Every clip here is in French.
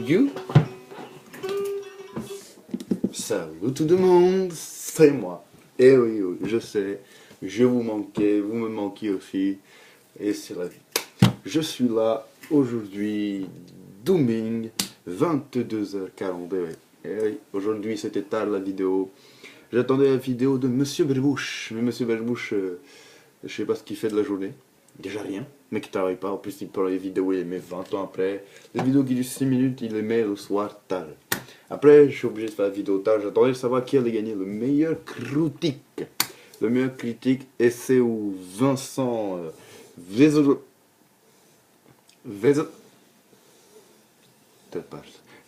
You. Salut tout le monde, c'est moi. Et oui, oui, je sais, je vous manquais, vous me manquiez aussi, et c'est la vie. Je suis là aujourd'hui, dooming, 22h40. Et oui, aujourd'hui c'était tard la vidéo. J'attendais la vidéo de Monsieur Berbouche, mais Monsieur Berbouche, je sais pas ce qu'il fait de la journée. Déjà rien, mais qui travaille pas. En plus, il prend les vidéos, il les met 20 ans après. Les vidéos qui durent 6 minutes, il les met le soir tard. Après, je suis obligé de faire la vidéo tard. J'attendais de savoir qui allait gagner le meilleur critique. Le meilleur critique, et c'est où Vincent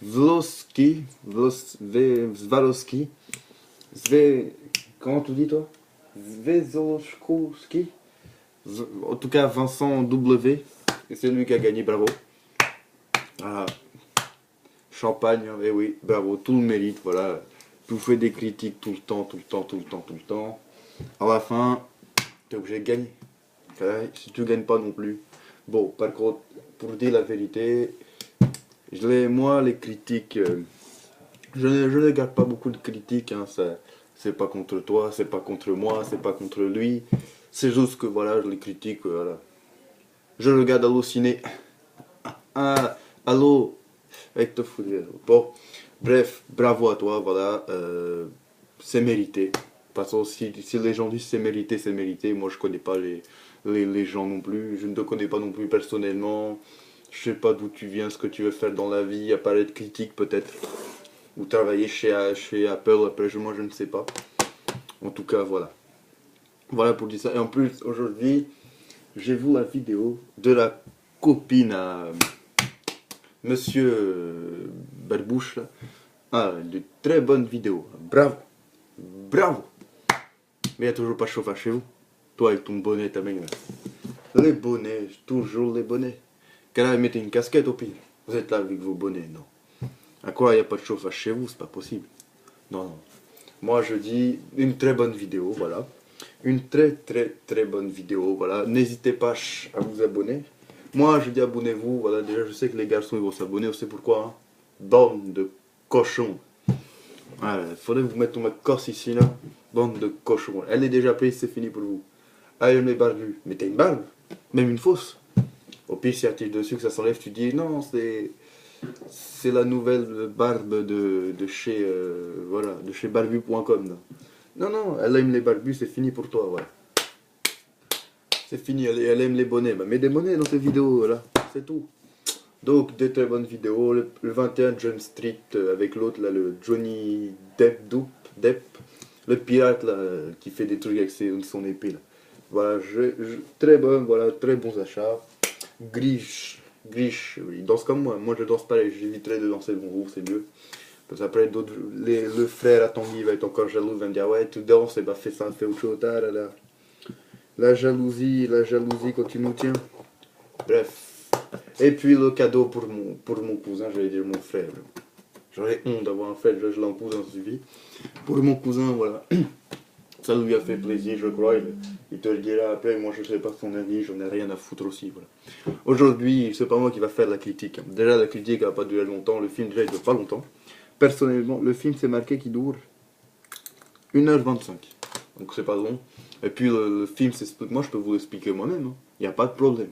Zwalowski. Comment tu dis toi? Vezolowski. En tout cas, Vincent W. Et c'est lui qui a gagné, bravo. Ah, champagne, hein, et oui, bravo, tout le mérite, voilà. Tu fais des critiques tout le temps. À la fin, tu es obligé de gagner. Si tu gagnes pas non plus. Bon, par contre, pour dire la vérité, moi, les critiques, je ne garde pas beaucoup de critiques, hein, c'est pas contre toi, c'est pas contre moi, c'est pas contre lui. C'est juste que voilà, je les critique, voilà. Je regarde Allociné. Ah, allô, avec te foutre. Bon, bref, bravo à toi, voilà. C'est mérité. De toute façon, si les gens disent c'est mérité, moi je connais pas les gens non plus. Je ne te connais pas non plus personnellement. Je sais pas d'où tu viens, ce que tu veux faire dans la vie, à part être critique peut-être. Ou travailler chez Apple, après moi je ne sais pas. En tout cas, voilà. Voilà pour dire ça. Et en plus, aujourd'hui, j'ai vu la vidéo de la copine à Monsieur Berbouche. Là. Ah, de très bonne vidéo. Bravo. Bravo. Mais il n'y a toujours pas de chauffage chez vous. Toi avec ton bonnet, ta main. Les bonnets, toujours les bonnets. Qu'elle mettez une casquette au pire. Vous êtes là avec vos bonnets, non. À quoi il n'y a pas de chauffage chez vous, c'est pas possible. Non. Moi je dis une très bonne vidéo, voilà. Une très bonne vidéo, voilà. N'hésitez pas à vous abonner. Moi je dis abonnez-vous, voilà. Déjà je sais que les garçons ils vont s'abonner, vous savez pourquoi hein. Bande de cochons. Voilà, il faudrait vous mettre ma corse ici là. Bande de cochons. Elle est déjà prise, c'est fini pour vous. Allez les barbus, mettez une barbe, même une fausse. Au pire si y a un dessus que ça s'enlève, tu dis non c'est la nouvelle barbe de chez voilà, de chez barbu.com. Non, elle aime les barbus, c'est fini pour toi, voilà. C'est fini, elle aime les bonnets. Bah, mets des bonnets dans tes vidéos, là, c'est tout. Donc, des très bonnes vidéos. Le 21 Jump Street avec l'autre, là, le Johnny Depp, le pirate, là, qui fait des trucs avec son épée, là. Voilà, très bon, voilà, très bons achats. Grish, il danse comme moi je danse pareil, j'éviterai de danser le bonjour, c'est mieux. Parce qu'après, le frère à Tanguy va être encore jaloux, il va me dire ouais, tu danses, et bah fais ça, fais autre chose, là. La jalousie quand tu nous tiens. Bref. Et puis le cadeau pour mon cousin, j'allais dire mon frère. J'aurais honte d'avoir un frère, je l'ai en cousin suivi. Pour mon cousin, voilà. Ça lui a fait plaisir, je crois. Il te le dira après, moi je sais pas son avis, j'en ai rien à foutre aussi. Voilà. Aujourd'hui, c'est pas moi qui va faire la critique. Déjà, la critique n'a pas duré longtemps, le film déjà il dure pas longtemps. Personnellement, le film c'est marqué qu'il dure 1h25. Donc c'est pas long. Et puis le film, moi je peux vous l'expliquer moi-même. Il n'y a pas de problème.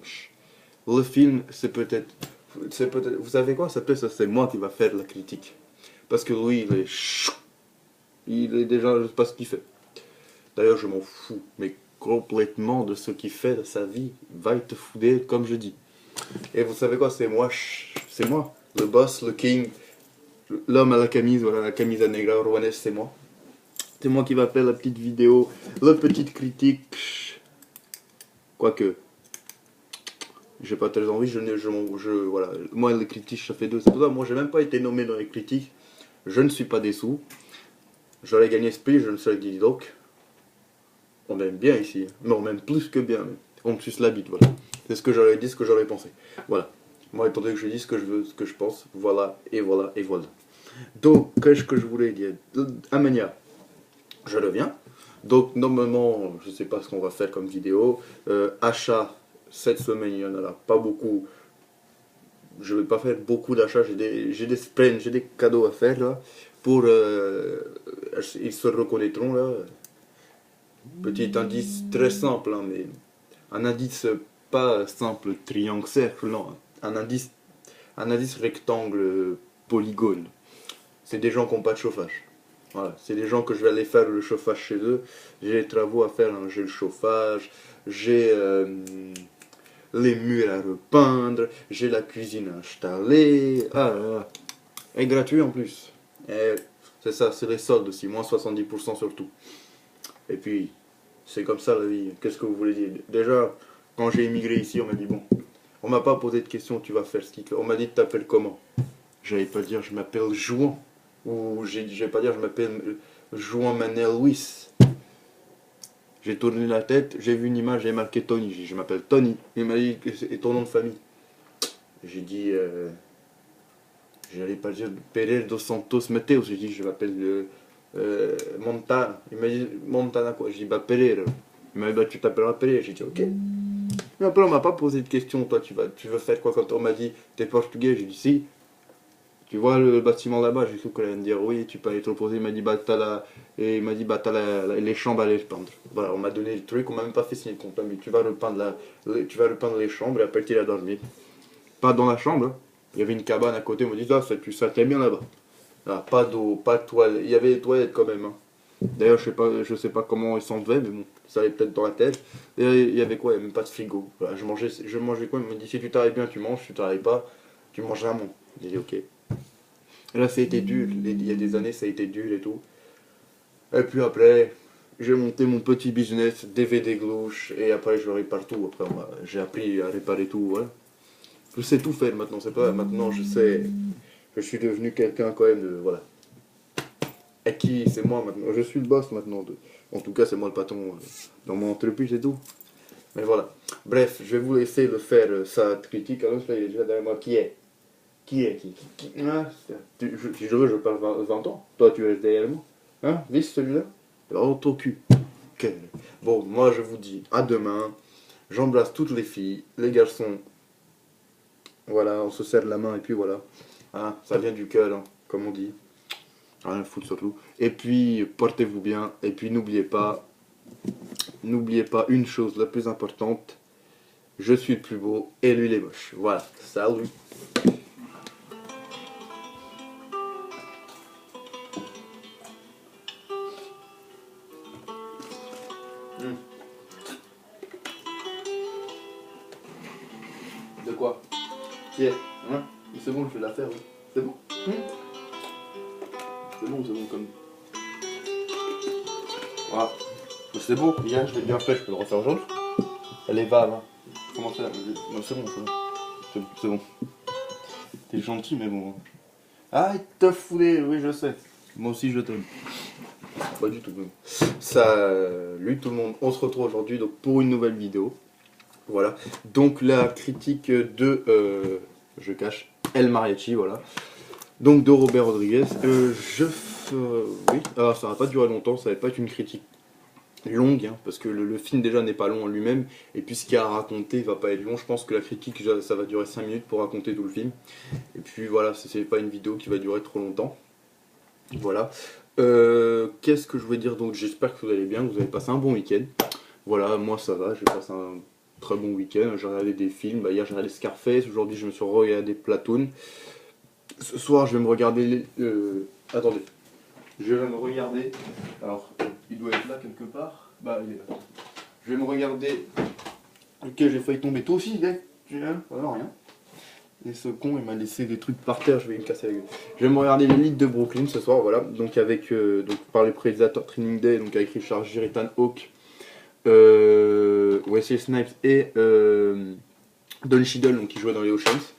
Le film, c'est peut-être. Vous savez quoi, ça c'est moi qui va faire la critique. Parce que lui, il est déjà, je sais pas ce qu'il fait. D'ailleurs, je m'en fous, mais complètement de ce qu'il fait de sa vie. Va te fouder, comme je dis. Et vous savez quoi, c'est moi, le boss, le king, l'homme à la camise, voilà, la camisa negra rouennaise, c'est moi. C'est moi qui va faire la petite vidéo, la petite critique. Quoique, j'ai pas très envie, voilà. Moi, les critiques, ça fait deux. C'est pour ça, moi, j'ai même pas été nommé dans les critiques. Je ne suis pas déçu. J'aurais gagné ce prix, je ne serais dit donc. On m'aime bien ici, mais on m'aime plus que bien. On me suce la bite, voilà. C'est ce que j'aurais dit, ce que j'aurais pensé. Voilà. Moi, étant donné que je dis ce que je veux, ce que je pense, voilà, et voilà, et voilà. Donc, qu'est-ce que je voulais dire? Amania, je reviens. Donc, normalement, je ne sais pas ce qu'on va faire comme vidéo. Achat, cette semaine, il n'y en a pas beaucoup. je vais pas faire beaucoup d'achats, j'ai des sprays, j'ai des cadeaux à faire là, pour, ils se reconnaîtront là. Petit indice très simple, hein, mais un indice pas simple triangle cercle, non, un indice rectangle polygone. C'est des gens qui n'ont pas de chauffage. Voilà, c'est des gens que je vais aller faire le chauffage chez eux. J'ai les travaux à faire, hein. J'ai le chauffage, j'ai les murs à repeindre, j'ai la cuisine à installer. Ah là là. Et gratuit en plus. Et c'est ça, c'est les soldes aussi, moins 70% sur tout. Et puis, c'est comme ça la vie. Qu'est-ce que vous voulez dire? Déjà, quand j'ai immigré ici, on m'a dit bon, on m'a pas posé de questions, tu vas faire ce qu'il te... On m'a dit, tu t'appelles comment? J'allais pas dire, je m'appelle Jouan. Ou j'ai pas dire, je m'appelle Jouan Manel Luis. J'ai tourné la tête, j'ai vu une image, j'ai marqué Tony. J'ai dit, je m'appelle Tony. Il m'a dit, et ton nom de famille? J'ai dit, j'allais pas dire Pérez dos Santos Mateos. J'ai dit, je m'appelle Montana. Il m'a dit, Montana quoi? J'ai dit, bah Pereira. Il m'a dit, bah tu t'appelleras Pereira. J'ai dit, ok. Mais après, on m'a pas posé de questions. Toi, tu veux faire quoi quand on m'a dit, t'es portugais? J'ai dit, si. Tu vois le bâtiment là-bas? J'ai cru qu'elle allait me dire, oui, tu peux aller te reposer. Il m'a dit, bah t'as la... Et il m'a dit, bah t'as les chambres à les peindre. Voilà, on m'a donné le truc, on m'a même pas fait signer le compte. Mais tu vas repeindre tu vas repeindre les chambres et après tu iras dormir. Pas dans la chambre, hein. Il y avait une cabane à côté, on m'a dit, ah, ça t'aime bien là-bas. Ah, pas d'eau, pas de toilette. Il y avait des toilettes quand même, hein. D'ailleurs, je sais pas comment ils s'en devaient, mais bon, ça allait peut-être dans la tête. Et il y avait quoi? Il n'y avait même pas de frigo. Voilà, je mangeais quoi? Il m'a dit, si tu travailles bien, tu manges, si tu travailles pas, tu mangeras moins. J'ai dit, ok. Et là, ça a été dur. Il y a des années, ça a été dur et tout. Et puis après, j'ai monté mon petit business, DVD glouche, et après, je répare tout. Après, j'ai appris à réparer tout, voilà. Je sais tout faire maintenant, c'est pas maintenant, je suis devenu quelqu'un quand même de, voilà. Et qui, c'est moi maintenant, je suis le boss maintenant. En tout cas, c'est moi le patron dans mon entreprise et tout. Mais voilà. Bref, je vais vous laisser le faire sa critique. Alors là, il est déjà derrière moi. Qui est? Ah, si je veux, je parle 20 ans. Toi, tu restes derrière moi. Hein? Vis celui-là? Oh, ton cul. Bon, moi, je vous dis à demain. J'embrasse toutes les filles, les garçons. Voilà, on se serre la main et puis voilà. Hein, ça vient du cœur, hein, comme on dit. Rien à foutre surtout. Et puis, portez-vous bien. Et puis, n'oubliez pas une chose la plus importante. Je suis le plus beau et lui, il est moche. Voilà, salut. De quoi? Qui est? Hein? C'est bon, je vais la faire. Oui. C'est bon? C'est bon comme. Voilà. C'est beau, hier je l'ai bien fait, je peux le refaire aujourd'hui. Elle est vale, hein. Comment ça? Non, c'est bon, c'est bon. C'est bon. T'es gentil, mais bon. Ah, il te foulé, oui, je sais. Moi aussi, je t'aime. Pas du tout, mais bon. Salut tout le monde, on se retrouve aujourd'hui donc, pour une nouvelle vidéo. Voilà. Donc, la critique de. Je cache. El Mariachi, voilà. Donc, de Robert Rodriguez. Oui, alors ça va pas durer longtemps, ça va pas être une critique longue, hein, parce que le film déjà n'est pas long en lui-même, et puis ce qu'il y a à raconter va pas être long. Je pense que la critique, ça va durer 5 minutes pour raconter tout le film. Et puis voilà, c'est pas une vidéo qui va durer trop longtemps. Voilà. Qu'est-ce que je voulais dire? Donc j'espère que vous allez bien, que vous avez passé un bon week-end. Voilà, moi ça va, j'ai passé un très bon week-end. J'ai regardé des films, hier j'ai regardé Scarface, aujourd'hui je me suis regardé Platoon. Ce soir je vais me regarder... Attendez. Je vais me regarder... Alors, il doit être là quelque part. Bah, il est là. Je vais me regarder... Ok, j'ai failli tomber. Toi aussi, gars. Non, rien. Et ce con, il m'a laissé des trucs par terre, je vais me casser la gueule. Je vais me regarder l'élite de Brooklyn ce soir, voilà. Donc, avec, donc par les réalisateurs Training Day, donc avec Richard Gere, Ethan Hawke, Wesley Snipes et Don Cheadle, donc qui jouait dans les Oceans.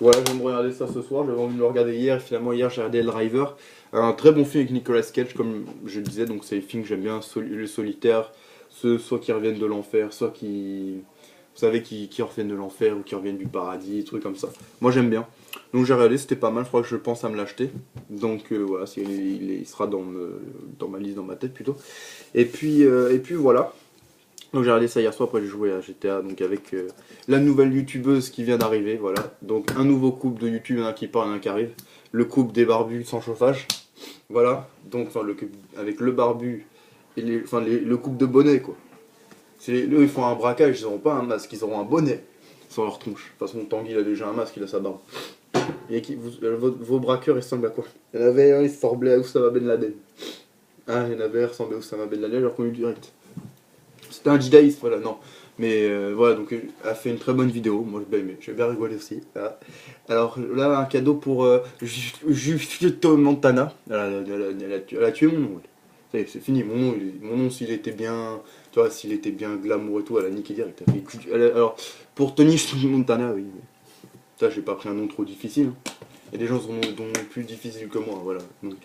Voilà, je vais me regarder ça ce soir. J'avais envie de le regarder hier. Finalement, hier, j'ai regardé El Driver. Un très bon film avec Nicolas Cage, comme je le disais. Donc, c'est les films que j'aime bien. Le solitaire, ceux soit qui reviennent de l'enfer, soit qui. Vous savez, qui reviennent de l'enfer ou qui reviennent du paradis, des trucs comme ça. Moi, j'aime bien. Donc, j'ai regardé, c'était pas mal. Je crois que je pense à me l'acheter. Donc, voilà, il sera dans ma liste, dans ma tête plutôt. Et puis voilà. Donc j'ai regardé ça hier soir, après j'ai joué à GTA, donc avec la nouvelle youtubeuse qui vient d'arriver, voilà. Donc un nouveau couple de YouTube, il y en a un qui part, il y en a un qui arrive. Le couple des barbus sans chauffage, voilà. Donc enfin, avec le barbu et le couple de bonnets, quoi. Eux, ils font un braquage, ils n'auront pas un masque, ils auront un bonnet sur leur tronche. De toute façon, Tanguy, il a déjà un masque, il a sa barbe. Et vos braqueurs, ils ressemblent à quoi? Il y en avait un, il ressemblait à Oussama Ben Laden. Ah, il y en avait un, il ressemblait à Oussama Ben Laden, j'ai reconnu direct. C'était un djihadiste, voilà, non. Mais voilà, donc elle a fait une très bonne vidéo, moi j'ai bien aimé, j'ai bien rigolé aussi. Voilà. Alors là, un cadeau pour Justo Montana. Elle a tué mon nom. Ça y est, c'est fini, mon nom s'il était bien, tu vois, s'il était bien glamour et tout, elle a niqué direct. Alors, pour Tony Montana, oui. Ça, j'ai pas pris un nom trop difficile. Hein. Il y a des gens qui ont des noms plus difficiles que moi, voilà. Donc,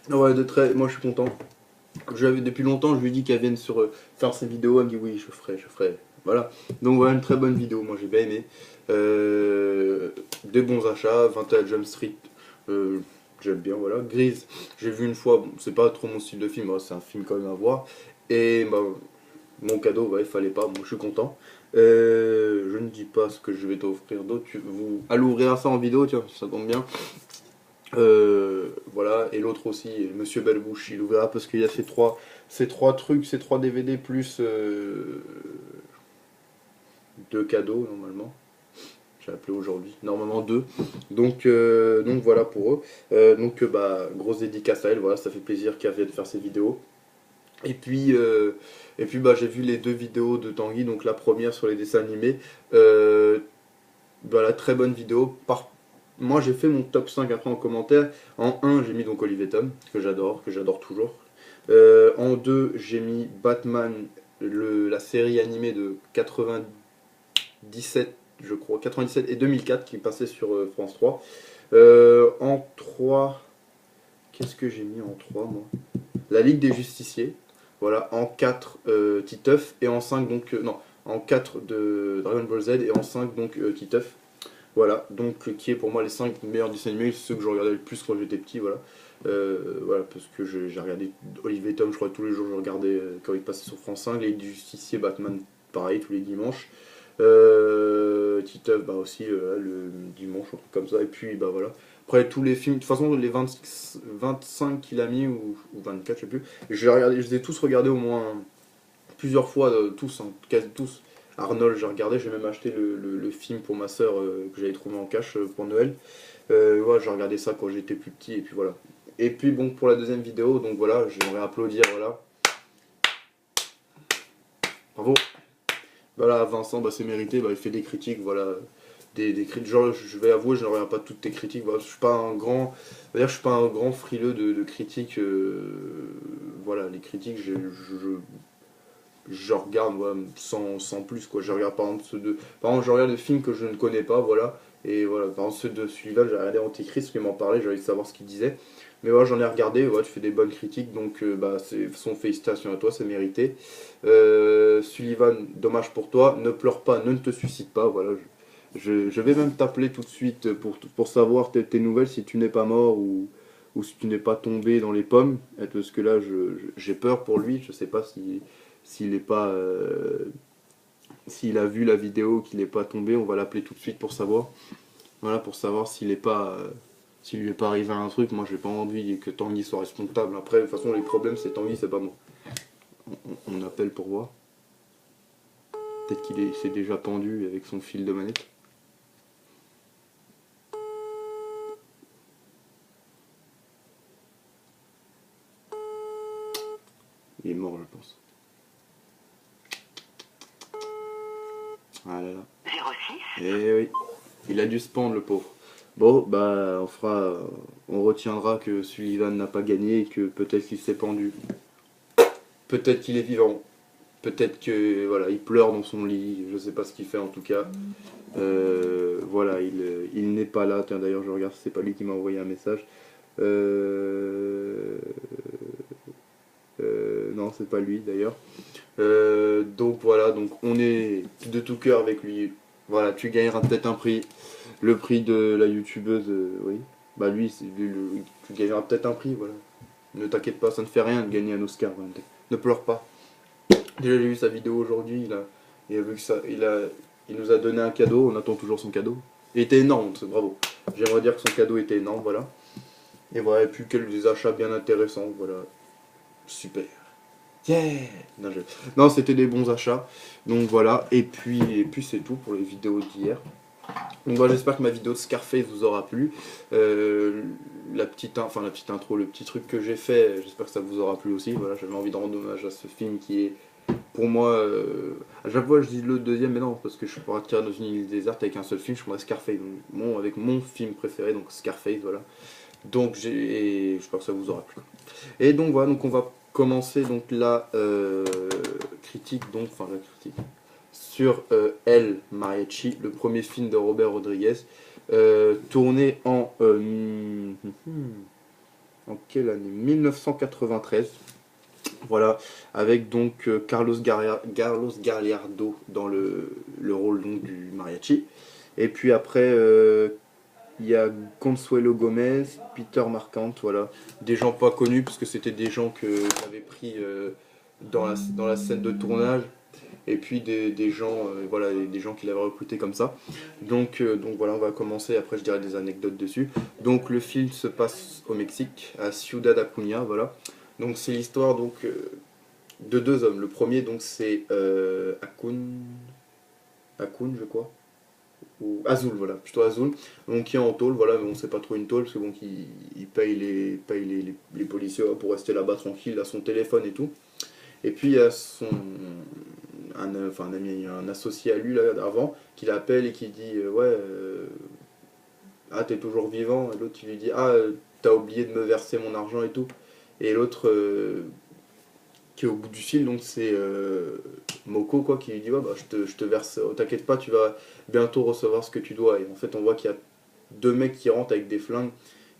ouais, moi je suis content. Depuis longtemps, je lui ai dit qu'elle vienne faire ses vidéos. Elle me dit oui, je ferai. Voilà. Donc voilà, une très bonne vidéo. Moi j'ai bien aimé. Des bons achats. 21 Jump Street. J'aime bien, voilà. Grise, j'ai vu une fois. Bon, c'est pas trop mon style de film. C'est un film quand même à voir. Et bah, mon cadeau, bah, il fallait pas. Bon, je suis content. Je ne dis pas ce que je vais t'offrir d'autre. À l'ouvrir ça en vidéo, tiens, ça tombe bien. Voilà, et l'autre aussi, Monsieur Bellebouche, il ouvrira parce qu'il y a ces trois trucs, ces 3 DVD plus 2 cadeaux normalement. J'ai appelé aujourd'hui, normalement 2. Donc voilà pour eux. Bah, grosse dédicace à elle, voilà, ça fait plaisir qu'elle vienne faire ses vidéos. Et puis bah, j'ai vu les 2 vidéos de Tanguy, donc la première sur les dessins animés. Voilà, très bonne vidéo. Moi j'ai fait mon top 5 après en commentaire. En 1 j'ai mis donc Olivier Tom, que j'adore toujours. En 2 j'ai mis Batman, la série animée de 97, je crois, 97 et 2004 qui passait sur France 3. En 3, qu'est-ce que j'ai mis en 3 moi? La Ligue des Justiciers. Voilà, en 4 Titeuf et en 5 donc non, en 4 de Dragon Ball Z et en 5 donc Titeuf. Voilà, donc qui est pour moi les 5 meilleurs dessins animés, ceux que je regardais le plus quand j'étais petit, voilà. Voilà, parce que j'ai regardé Olivier Tom, je crois tous les jours je regardais quand il passait sur France 5, les Justiciers, Batman, pareil, tous les dimanches. Titeuf, bah aussi le dimanche, un truc comme ça, et puis bah voilà. Après tous les films, de toute façon les 25 qu'il a mis, ou 24, je sais plus, je les ai tous regardés au moins plusieurs fois, tous, hein, quasi tous. Arnold, j'ai regardé, j'ai même acheté le film pour ma soeur que j'avais trouvé en cash pour Noël. Ouais, j'ai regardé ça quand j'étais plus petit, et puis voilà. Et puis bon, pour la deuxième vidéo, donc voilà, j'aimerais applaudir, voilà. Bravo. Voilà, Vincent, bah, c'est mérité, bah, il fait des critiques, voilà. Des critiques, genre, je vais avouer, je ne regarde pas toutes tes critiques, voilà, je suis pas un grand, je suis pas un grand frileux de critiques, voilà, les critiques, je regarde, ouais, sans plus, quoi. Je regarde par exemple par exemple, je regarde des films que je ne connais pas, voilà. Et voilà, par exemple ceux de celui-là, j'ai regardé Antichrist, parce qu'il m'en parlait, j'ai envie de savoir ce qu'il disait. Mais voilà, j'en ai regardé, ouais, tu fais des bonnes critiques, donc bah, son félicitations à toi, c'est mérité. Sullivan, dommage pour toi, ne pleure pas, ne te suicide pas, voilà. Je vais même t'appeler tout de suite pour savoir tes nouvelles, si tu n'es pas mort ou si tu n'es pas tombé dans les pommes, parce que là, j'ai peur pour lui, je sais pas s'il est pas s'il a vu la vidéo, qu'il n'est pas tombé, on va l'appeler tout de suite pour savoir. Voilà, pour savoir s'il est pas s'il lui est pas arrivé un truc. Moi j'ai pas envie que Tanguy soit responsable. Après de toute façon les problèmes c'est Tanguy, c'est pas moi. On appelle pour voir. Peut-être qu'il s'est déjà pendu avec son fil de manette. Il est mort je pense. Ah là là. 06. Eh oui, il a dû se pendre le pauvre. Bon, bah on retiendra que Sullivan n'a pas gagné et que peut-être qu'il s'est pendu. Peut-être qu'il est vivant. Peut-être que voilà, il pleure dans son lit. Je sais pas ce qu'il fait en tout cas. Voilà, il n'est pas là. Tiens d'ailleurs je regarde, c'est pas lui qui m'a envoyé un message. Non, c'est pas lui d'ailleurs. Donc voilà, donc on est de tout cœur avec lui. Voilà, tu gagneras peut-être un prix. Le prix de la youtubeuse, oui. Bah lui, tu gagneras peut-être un prix, voilà. Ne t'inquiète pas, ça ne fait rien de gagner un Oscar. Voilà. Ne pleure pas. Déjà j'ai vu sa vidéo aujourd'hui, il a vu que ça, il nous a donné un cadeau, on attend toujours son cadeau. Il était énorme, bravo. J'aimerais dire que son cadeau était énorme, voilà. Et voilà, et puis des achats bien intéressants, voilà. Super. Yeah. Non, non, c'était des bons achats. Donc voilà, et puis c'est tout pour les vidéos d'hier. Donc voilà, j'espère que ma vidéo de Scarface vous aura plu. La petite intro, le petit truc que j'ai fait, j'espère que ça vous aura plu aussi. Voilà, j'avais envie de rendre hommage à ce film qui est, pour moi, à chaque fois je dis le deuxième, mais non, parce que je suis pas attiré dans une île déserte avec un seul film, je prendrais Scarface, donc, avec mon film préféré, donc Scarface, voilà. Donc j'espère que ça vous aura plu. Et donc voilà, donc on va commencer donc la critique, la critique sur El Mariachi, le premier film de Robert Rodriguez, tourné en quelle année? 1993. Voilà, avec donc Carlos Gallardo dans le rôle donc, du mariachi. Et puis après, il y a Consuelo Gomez, Peter Marquand, voilà. Des gens pas connus, parce que c'était des gens que j'avais pris dans la scène de tournage. Et puis des gens, voilà, des gens qu'il avait recrutés comme ça. Donc voilà, on va commencer, après je dirai des anecdotes dessus. Donc le film se passe au Mexique, à Ciudad Acuña, voilà. Donc c'est l'histoire donc de deux hommes. Le premier donc c'est Akun je crois, ou Azul, voilà, plutôt Azul, donc qui est en tôle, voilà, mais on sait pas trop une tôle, parce que bon, il paye les policiers pour rester là-bas tranquille, à son téléphone et tout. Et puis il y a un ami, un associé à lui là avant, qui l'appelle et qui dit ouais, ah t'es toujours vivant, et l'autre il lui dit ah t'as oublié de me verser mon argent et tout. Et l'autre qui est au bout du fil, donc c'est Moko quoi, qui lui dit ouais bah je te verse, t'inquiète pas, tu vas bientôt recevoir ce que tu dois. Et en fait on voit qu'il y a deux mecs qui rentrent avec des flingues,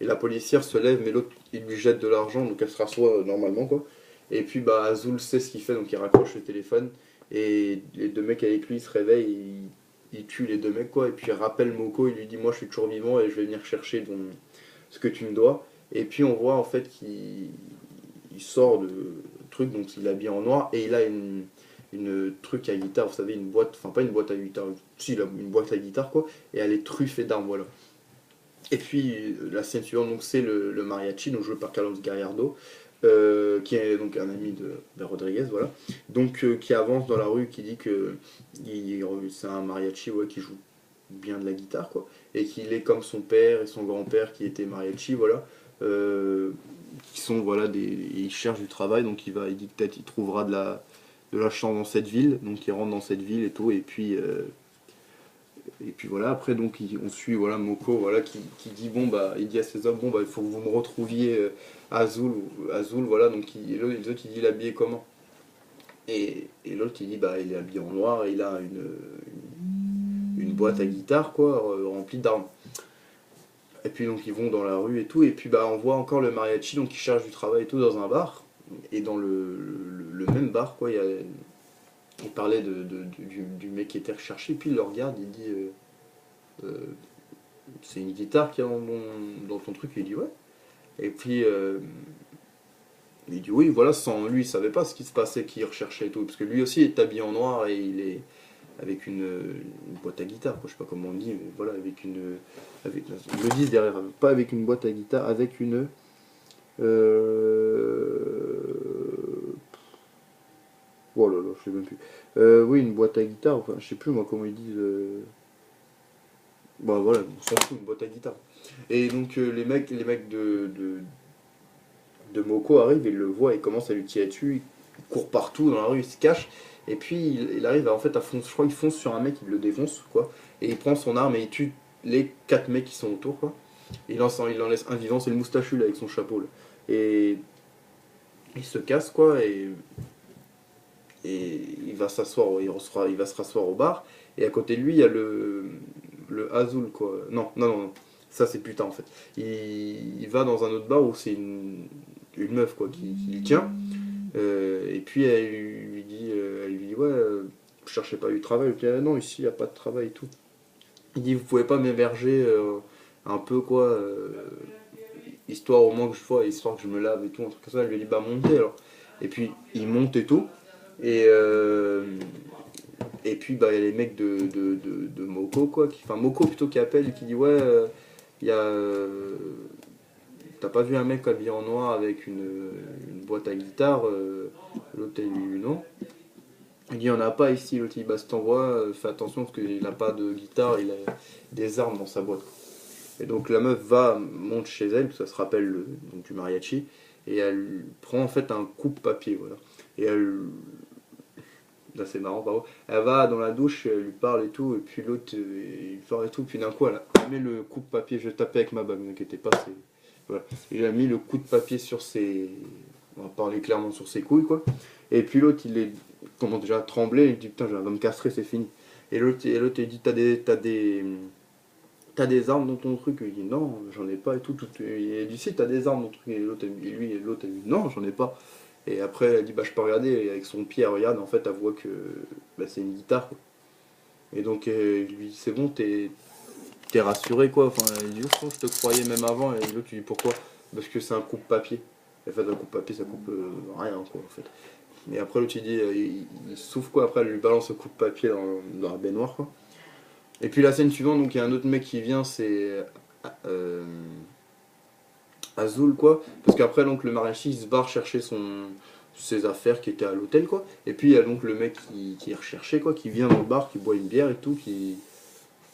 et la policière se lève, mais l'autre il lui jette de l'argent, donc elle se rassoit normalement quoi. Et puis bah Azul sait ce qu'il fait, donc il raccroche le téléphone, et les deux mecs avec lui se réveillent, il tue les deux mecs quoi, et puis il rappelle Moko, il lui dit moi je suis toujours vivant et je vais venir chercher ce que tu me dois. Et puis on voit en fait qu'il sort de truc, donc il est habillé en noir, et il a une truc à guitare, vous savez, une boîte, enfin pas une boîte à guitare, si, il a une boîte à guitare quoi, et elle est truffée d'armes, voilà. Et puis la scène suivante, donc c'est le mariachi, donc joué par Carlos Gallardo, qui est donc un ami de Rodriguez, voilà. Donc qui avance dans la rue, qui dit que c'est un mariachi ouais, qui joue bien de la guitare, quoi, et qu'il est comme son père et son grand-père qui étaient mariachi, voilà. Qui sont voilà il cherche du travail, donc il dit que peut-être il trouvera de la chance dans cette ville, donc il rentre dans cette ville et tout, et puis voilà, après donc on suit voilà Moko voilà qui dit bon bah il dit à ses hommes bon bah il faut que vous me retrouviez Azul voilà, donc l'autre il dit il est habillé comment, et l'autre il dit bah il est habillé en noir et il a une boîte à guitare quoi, remplie d'armes. Et puis donc ils vont dans la rue et tout, et puis bah on voit encore le mariachi donc qui cherche du travail et tout dans un bar, et dans le même bar quoi, il parlait du mec qui était recherché, puis il le regarde, il dit euh, c'est une guitare qu'il y a dans ton truc, il dit ouais. Et puis il dit oui, voilà, sans lui il savait pas ce qui se passait, qui recherchait et tout, parce que lui aussi est habillé en noir et il est avec une boîte à guitare, quoi, je sais pas comment on dit, mais voilà, ils le disent derrière, pas avec une boîte à guitare, avec oh là là, je sais même plus. Oui, une boîte à guitare, enfin, je sais plus moi comment ils disent. Bah voilà, on s'en fout, une boîte à guitare. Et donc les mecs de Moko arrivent, ils le voient, ils commencent à lui tirer dessus, il court partout dans la rue, il se cache, et puis il arrive en fait à foncer, je crois qu'il fonce sur un mec, il le défonce, quoi, et il prend son arme et il tue les 4 mecs qui sont autour, quoi. Il en laisse un vivant, c'est le moustachu là avec son chapeau là. Et il se casse quoi, et il va s'asseoir, il va se rasseoir au bar, et à côté de lui il y a le Azul quoi. Non, non, non, non. Ça c'est putain en fait. Il va dans un autre bar où c'est une meuf quoi qui le tient. Et puis elle lui dit ouais, je cherchais pas du travail. Il dit ah, non, ici il n'y a pas de travail et tout. Il dit vous pouvez pas m'héberger un peu quoi, histoire au moins que je vois, histoire que je me lave et tout, un truc comme ça. Elle lui dit bah montez alors. Et puis il monte et tout. Et, et puis bah, il y a les mecs de Moko, quoi, enfin Moko plutôt qui appelle et qui dit ouais, il y a. T'as pas vu un mec habillé en noir avec une boîte à guitare L'autre il dit non. Il dit il y en a pas ici, l'autre il dit bah si t'envoies, fais attention parce qu'il a pas de guitare, il a des armes dans sa boîte. Et donc la meuf monte chez elle, parce que ça se rappelle donc, du mariachi, et elle prend en fait un coupe-papier, voilà. Et elle. Là c'est marrant, par contre. Elle va dans la douche, elle lui parle et tout, et puis l'autre il parle et tout, puis d'un coup elle met le coupe-papier, je tapais avec ma bague, ne vous inquiétez pas, c'est. Voilà. Il a mis le coup de papier sur ses. On va parler clairement sur ses couilles, quoi. Et puis l'autre il est. Comment déjà tremblé, il dit putain, je vais me castrer, c'est fini. Et l'autre il dit t'as des armes dans ton truc? Il dit non, j'en ai pas et tout. Il dit si, t'as des armes dans ton truc. Et l'autre, l'autre, il dit non, j'en ai pas. Et après, elle dit bah je peux regarder. Et avec son pied, elle regarde. En fait, elle voit que bah, c'est une guitare, quoi. Et donc, il lui dit c'est bon, t'es rassuré, quoi. Enfin, il dit oh, je te croyais même avant. Et l'autre, tu dis pourquoi? Parce que c'est un coupe-papier. En fait, un coupe-papier, ça coupe rien, quoi, en fait. Et après, l'autre, il dit il souffle, quoi. Après, elle lui balance le coupe-papier dans la baignoire, quoi. Et puis la scène suivante, donc il y a un autre mec qui vient, c'est euh, Azul, quoi. Parce qu'après, donc le mariachi il se barre chercher ses affaires qui étaient à l'hôtel, quoi. Et puis il y a donc le mec qui est recherché, quoi, qui vient dans le bar, qui boit une bière et tout, qui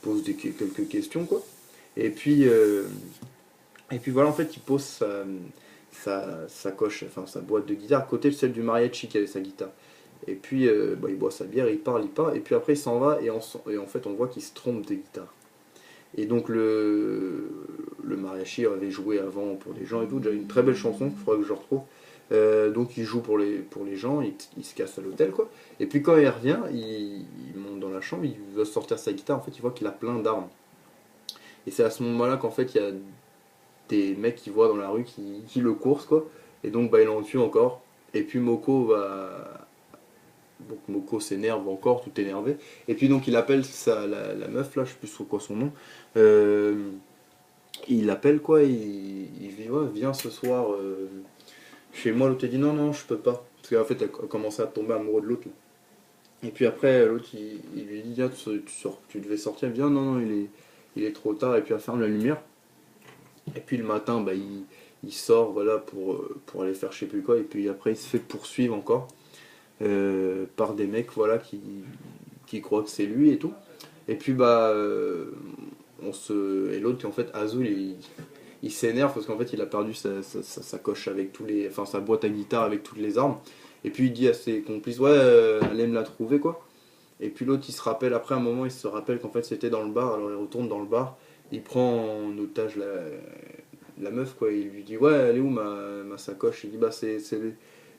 pose quelques questions, quoi. Et puis, euh, et puis voilà, en fait, il pose sa coche, enfin sa boîte de guitare à côté de celle du mariachi qui avait sa guitare. Et puis bah, il boit sa bière, il parle, et puis après il s'en va, et en fait on voit qu'il se trompe de guitare. Et donc le mariachi avait joué avant pour les gens et tout, déjà une très belle chanson, il faudrait que je retrouve. Donc il joue pour les gens, il se casse à l'hôtel, quoi. Et puis quand il revient, il monte dans la chambre, il veut sortir sa guitare, en fait il voit qu'il a plein d'armes. Et c'est à ce moment-là qu'en fait il y a des mecs qui voient dans la rue qui le coursent, quoi. Et donc bah, il en tue encore. Et puis Moko va. Donc Moko s'énerve encore, tout énervé. Et puis donc il appelle la meuf là, je sais plus quoi son nom. Euh, il l'appelle quoi, il dit ouais, viens ce soir chez moi. L'autre dit non non je peux pas. Parce qu'en fait elle a commencé à tomber amoureux de l'autre. Et puis après l'autre il lui dit ah, tu devais sortir. Elle dit non non il est trop tard. Et puis elle ferme la lumière. Et puis le matin bah, il sort voilà pour aller faire je sais plus quoi. Et puis après il se fait poursuivre encore. Par des mecs voilà qui croient que c'est lui et tout. Et puis bah et l'autre en fait Azul il s'énerve parce qu'en fait il a perdu sa coche avec tous les enfin sa boîte à guitare avec toutes les armes. Et puis il dit à ses complices ouais allez me la trouver, quoi. Et puis l'autre il se rappelle après un moment, il se rappelle qu'en fait c'était dans le bar, alors il retourne dans le bar, il prend en otage la meuf, quoi. Il lui dit ouais elle est où ma sacoche? Il dit bah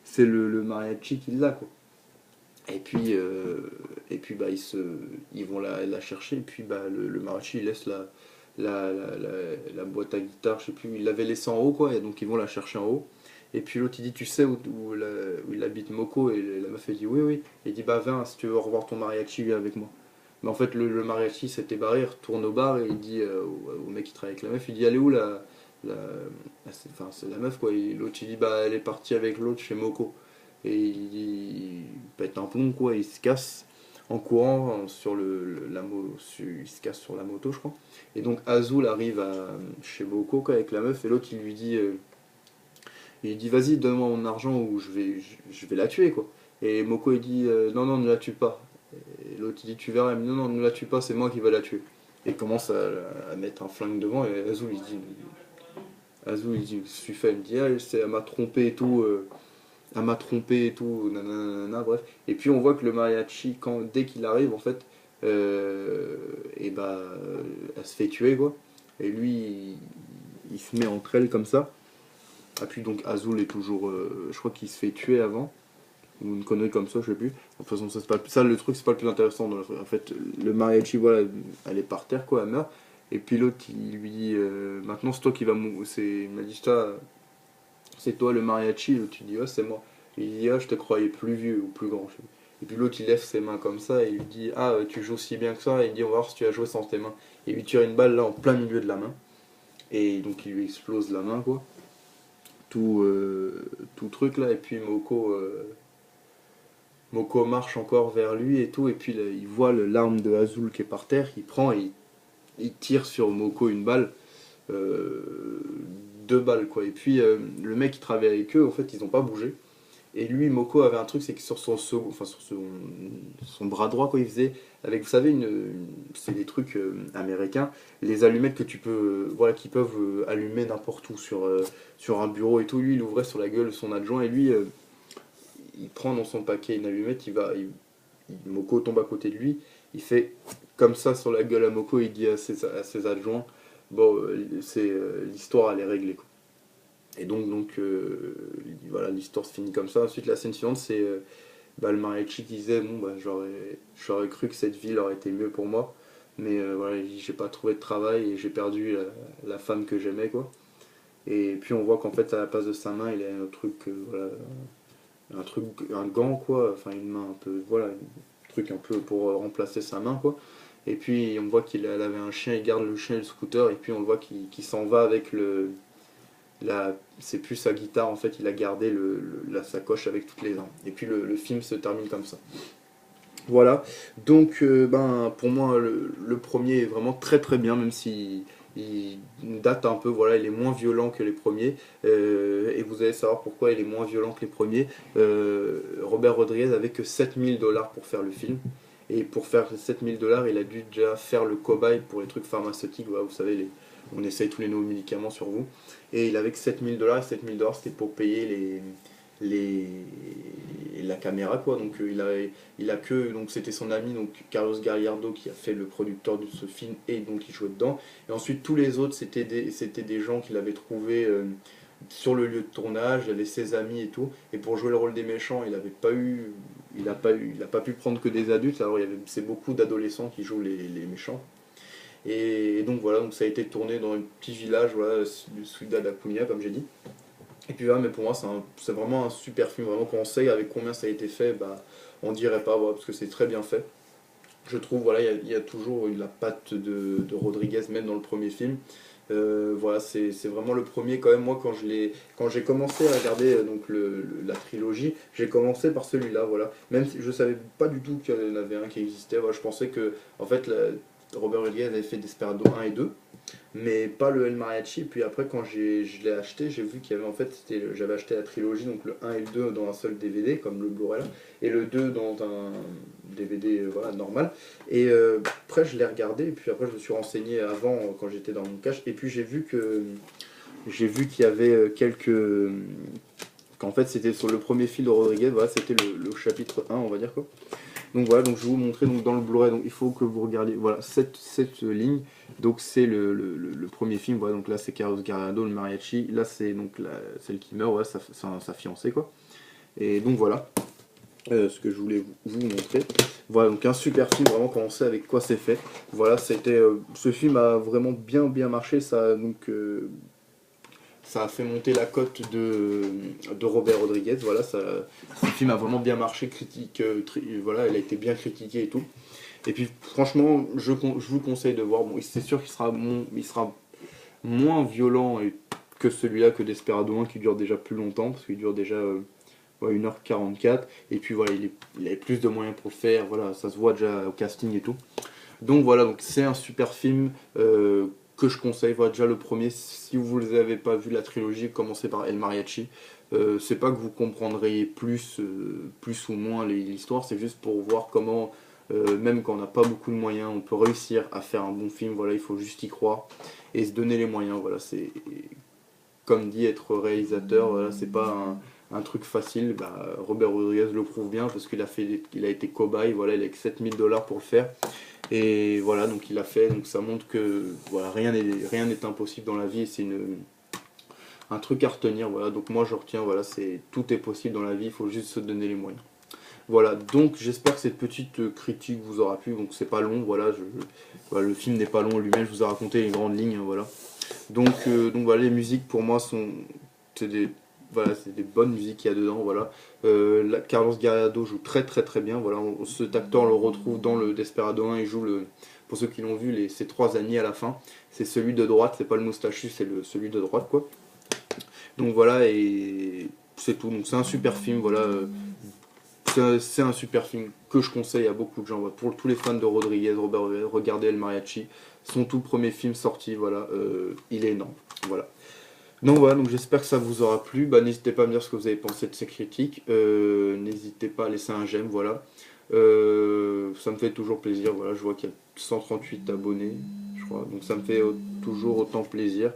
c'est le mariachi qui l'a, quoi. Et puis bah, ils vont la chercher. Et puis bah, le mariachi il laisse la boîte à guitare, je sais plus, il l'avait laissée en haut, quoi. Et donc ils vont la chercher en haut. Et puis l'autre il dit tu sais où il habite Moko? Et la meuf elle dit oui oui. Et il dit bah viens, si tu veux revoir ton mariachi, viens avec moi. Mais en fait le mariachi s'était barré, il retourne au bar et il dit au mec qui travaille avec la meuf, il dit elle est où c'est la meuf, quoi. Et l'autre il dit bah elle est partie avec l'autre chez Moko. Et il pète un plomb, quoi, il se casse en courant sur il se casse sur la moto, je crois. Et donc Azul arrive chez Moko, quoi, avec la meuf, et l'autre il lui dit vas-y donne-moi mon argent ou je vais la tuer, quoi. Et Moko il dit non non ne la tue pas. Et l'autre il dit tu verras, non non ne la tue pas, c'est moi qui vais la tuer. Et il commence à mettre un flingue devant, et Azul il dit je suis fait, il me dit ah, elle m'a trompé et tout. Elle m'a trompé et tout, nanana, bref. Et puis on voit que le mariachi, dès qu'il arrive, en fait, et bah, elle se fait tuer, quoi. Et lui, il se met entre elles comme ça. Et puis donc Azul est toujours, je crois qu'il se fait tuer avant, ou une connerie comme ça, je sais plus. De toute façon, ça le truc, c'est pas le plus intéressant. En fait, le mariachi, voilà, elle est par terre, quoi, elle meurt. Et puis l'autre, il lui dit, maintenant c'est toi qui vas mourir. Il m'a dit, c'est toi le mariachi? L'autre il dit ouais c'est moi. Il dit ah je te croyais plus vieux ou plus grand. Et puis l'autre il lève ses mains comme ça et il lui dit ah tu joues si bien que ça. Et il dit on va voir si tu as joué sans tes mains. Et il lui tire une balle là en plein milieu de la main. Et donc il lui explose la main, quoi. Tout truc là. Et puis Moko Moko marche encore vers lui et tout, et puis là, il voit l'arme de Azul qui est par terre, il prend et il tire sur Moko une balle, euh, 2 balles quoi. Et puis le mec qui travaille avec eux, en fait, ils n'ont pas bougé. Et lui, Moko avait un truc, c'est que sur enfin sur son bras droit, quoi, il faisait avec, vous savez, c'est des trucs américains, les allumettes que tu peux, voilà, qui peuvent allumer n'importe où sur un bureau et tout. Lui, il ouvrait sur la gueule de son adjoint et lui, il prend dans son paquet une allumette, Moko tombe à côté de lui, il fait comme ça sur la gueule à Moko, il dit à ses adjoints, bon, l'histoire elle est réglée quoi. Et voilà, l'histoire se finit comme ça. Ensuite, la scène suivante, c'est le mariachi qui disait, bon, bah, j'aurais cru que cette ville aurait été mieux pour moi, mais voilà, j'ai pas trouvé de travail et j'ai perdu la femme que j'aimais, quoi. Et puis on voit qu'en fait, à la place de sa main, il a un truc, voilà, un gant, quoi, enfin une main un peu, voilà, un truc un peu pour remplacer sa main, quoi. Et puis on voit elle avait un chien, il garde le chien et le scooter, et puis on le voit qu'il s'en va avec c'est plus sa guitare en fait, il a gardé la sacoche avec toutes les armes. Et puis le film se termine comme ça. Voilà, donc pour moi le premier est vraiment très très bien, même si il date un peu, voilà, il est moins violent que les premiers, et vous allez savoir pourquoi il est moins violent que les premiers. Robert Rodriguez avait que 7 000 $ pour faire le film, et pour faire 7 000 $, il a dû déjà faire le cobaye pour les trucs pharmaceutiques, voilà, vous savez, on essaye tous les nouveaux médicaments sur vous, et il avait que 7 000 $, et 7 000 $ c'était pour payer les, la caméra quoi, donc il a que, donc c'était son ami donc Carlos Gallardo qui a fait le producteur de ce film et donc il jouait dedans, et ensuite tous les autres c'était des gens qu'il avait trouvé sur le lieu de tournage, il avait ses amis et tout, et pour jouer le rôle des méchants il a pas pu prendre que des adultes, alors c'est beaucoup d'adolescents qui jouent les méchants, et donc voilà, donc ça a été tourné dans un petit village, voilà, du Ciudad Acuña comme j'ai dit. Et puis voilà, mais pour moi c'est vraiment un super film, vraiment quand on sait avec combien ça a été fait, bah on dirait pas, voilà, parce que c'est très bien fait. Je trouve, voilà, il y a toujours eu la patte de Rodriguez, même dans le premier film. Voilà, c'est vraiment le premier quand même. Moi, quand j'ai commencé à regarder donc la trilogie, j'ai commencé par celui-là, voilà. Même si je savais pas du tout qu'il y en avait un qui existait, voilà, je pensais que en fait Robert Rodriguez avait fait Desperado 1 et 2, mais pas le El Mariachi. Et puis après, quand je l'ai acheté, j'ai vu qu'il y avait en fait, j'avais acheté la trilogie, donc le 1 et le 2 dans un seul DVD, comme le Blu-ray là, et le 2 dans un DVD voilà, normal. Et après, je l'ai regardé, et puis après, je me suis renseigné avant quand j'étais dans mon cache, et puis j'ai vu qu'il y avait qu'en fait, c'était sur le premier film de Rodriguez, voilà, c'était le chapitre 1, on va dire quoi. Donc voilà, donc je vais vous montrer donc, dans le Blu-ray, donc il faut que vous regardiez voilà, cette ligne. Donc c'est le premier film, voilà, donc là c'est Carlos Garado, le mariachi, là c'est donc celle qui meurt, voilà, sa fiancée quoi. Et donc voilà ce que je voulais vous montrer. Voilà, donc un super film, vraiment quand on sait avec quoi c'est fait. Voilà, ce film a vraiment bien marché, ça a fait monter la cote de Robert Rodriguez. Voilà, ce film a vraiment bien marché, voilà, il a été bien critiqué et tout. Et puis franchement, je vous conseille de voir. Bon, c'est sûr il sera moins violent que celui-là, que Desperado 1, qui dure déjà plus longtemps, parce qu'il dure déjà ouais, 1h44. Et puis voilà, il avait plus de moyens pour le faire. Voilà, ça se voit déjà au casting et tout. Donc voilà, donc c'est un super film que je conseille. Voilà, déjà le premier, si vous n'avez pas vu la trilogie, commencez par El Mariachi. C'est pas que vous comprendrez plus ou moins l'histoire, c'est juste pour voir comment, même quand on n'a pas beaucoup de moyens, on peut réussir à faire un bon film. Voilà, il faut juste y croire et se donner les moyens. Voilà, c'est comme dit, être réalisateur, voilà, c'est pas un truc facile. Bah, Robert Rodriguez le prouve bien parce il a été cobaye, voilà, il a que 7 000 $ pour le faire. Et voilà, donc il a fait, donc ça montre que voilà, rien n'est impossible dans la vie, et c'est un truc à retenir. Voilà, donc moi je retiens, voilà, tout est possible dans la vie, il faut juste se donner les moyens. Voilà, donc j'espère que cette petite critique vous aura plu. Donc c'est pas long, voilà, voilà, le film n'est pas long lui-même, je vous ai raconté les grandes lignes, voilà. Donc voilà, les musiques pour moi c'est des voilà, c'est des bonnes musiques qu'il y a dedans, voilà. Carlos Garrido joue très bien, voilà. Cet acteur on le retrouve dans le Desperado 1, il joue pour ceux qui l'ont vu, ses trois amis à la fin. C'est celui de droite, c'est pas le moustachu, c'est celui de droite quoi. Donc voilà, et c'est tout. Donc c'est un super film, voilà. c'est un super film que je conseille à beaucoup de gens. Voilà. Pour tous les fans de Rodriguez, Robert Rodriguez, regardez El Mariachi. Son tout premier film sorti, voilà, il est énorme. Voilà. Donc voilà, donc j'espère que ça vous aura plu. Bah, n'hésitez pas à me dire ce que vous avez pensé de ces critiques. N'hésitez pas à laisser un j'aime, voilà. Ça me fait toujours plaisir. Voilà, je vois qu'il y a 138 abonnés, je crois. Donc ça me fait toujours autant plaisir.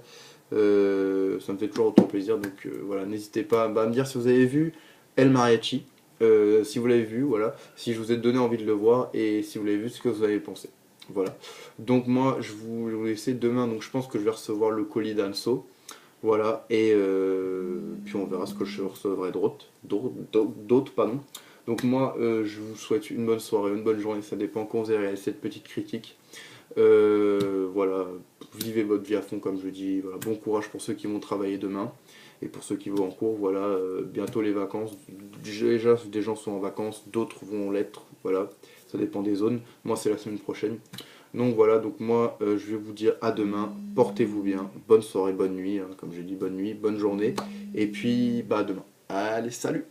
Ça me fait toujours autant plaisir. Donc voilà, n'hésitez pas à me dire si vous avez vu El Mariachi. Si vous l'avez vu, voilà. Si je vous ai donné envie de le voir et si vous l'avez vu, ce que vous avez pensé. Voilà. Donc moi, je vous laisser demain. Donc je pense que je vais recevoir le colis d'Anso. Voilà, et puis on verra ce que je recevrai d'autres, pardon. Donc moi, je vous souhaite une bonne soirée, une bonne journée, ça dépend quand vous avez réalisé cette petite critique. Voilà, vivez votre vie à fond comme je dis, voilà, bon courage pour ceux qui vont travailler demain, et pour ceux qui vont en cours, voilà, bientôt les vacances, déjà des gens sont en vacances, d'autres vont l'être, voilà, ça dépend des zones, moi c'est la semaine prochaine. Donc voilà, donc moi je vais vous dire à demain, portez-vous bien, bonne soirée, bonne nuit, hein, comme je dis, bonne nuit, bonne journée, et puis bah à demain. Allez, salut!